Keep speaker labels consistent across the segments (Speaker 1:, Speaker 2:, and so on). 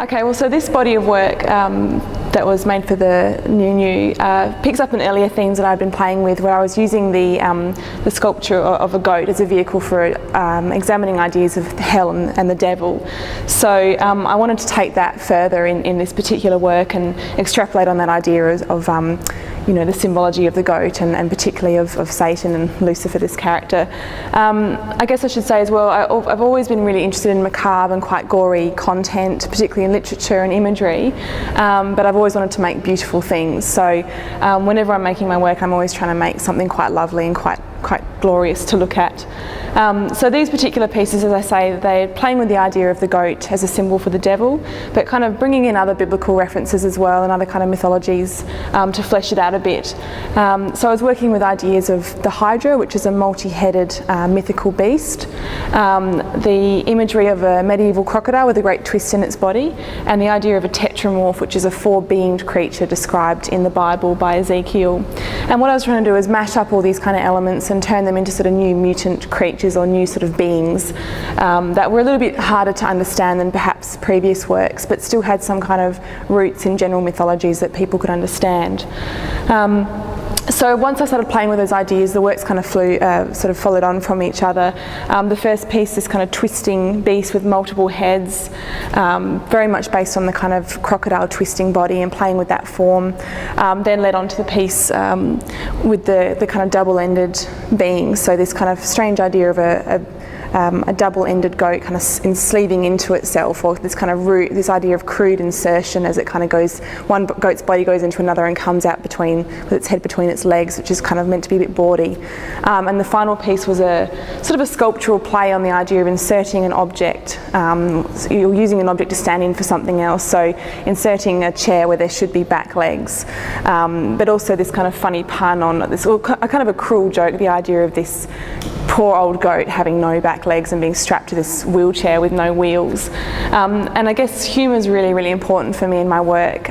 Speaker 1: Okay, well, so this body of work that was made for the New picks up on earlier themes that I've been playing with, where I was using the sculpture of a goat as a vehicle for examining ideas of hell and the devil. So I wanted to take that further in this particular work and extrapolate on that idea of you know, the symbology of the goat and particularly of Satan and Lucifer, this character. I guess I should say as well, I've always been really interested in macabre and quite gory content, particularly in literature and imagery, but I've always wanted to make beautiful things. So whenever I'm making my work, I'm always trying to make something quite lovely and quite glorious to look at. So these particular pieces, as I say, they're playing with the idea of the goat as a symbol for the devil, but kind of bringing in other biblical references as well and other kind of mythologies to flesh it out a bit. So I was working with ideas of the Hydra, which is a multi-headed mythical beast, the imagery of a medieval crocodile with a great twist in its body, and the idea of a tetramorph, which is a four-beamed creature described in the Bible by Ezekiel. And what I was trying to do is mash up all these kind of elements and turn them into sort of new mutant creatures or new sort of beings that were a little bit harder to understand than perhaps previous works, but still had some kind of roots in general mythologies that people could understand. So once I started playing with those ideas, the works kind of sort of followed on from each other. The first piece, this kind of twisting beast with multiple heads, very much based on the kind of crocodile twisting body and playing with that form. Then led on to the piece with the kind of double-ended beings. So this kind of strange idea of a double-ended goat kind of sleeving into itself, or this kind of root, this idea of crude insertion as it kind of goes, one goat's body goes into another and comes out with its head between its legs, which is kind of meant to be a bit bawdy. And the final piece was a sort of a sculptural play on the idea of inserting an object. You're using an object to stand in for something else, so inserting a chair where there should be back legs. But also this kind of funny pun on this, kind of a cruel joke, the idea of this poor old goat having no back legs and being strapped to this wheelchair with no wheels. And I guess humour is really, really important for me in my work,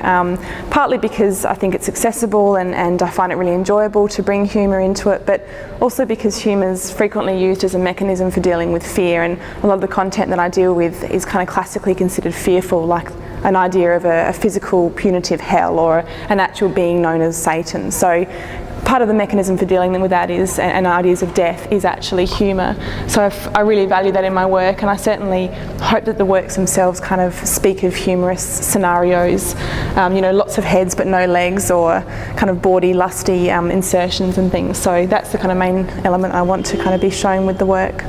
Speaker 1: partly because I think it's accessible and I find it really enjoyable to bring humour into it, but also because humour is frequently used as a mechanism for dealing with fear, and a lot of the content that I deal with is kind of classically considered fearful, like an idea of a physical punitive hell or an actual being known as Satan. So part of the mechanism for dealing with that is, and ideas of death, is actually humour. So I really value that in my work, and I certainly hope that the works themselves kind of speak of humorous scenarios, you know, lots of heads but no legs, or kind of bawdy, lusty insertions and things. So that's the kind of main element I want to kind of be shown with the work.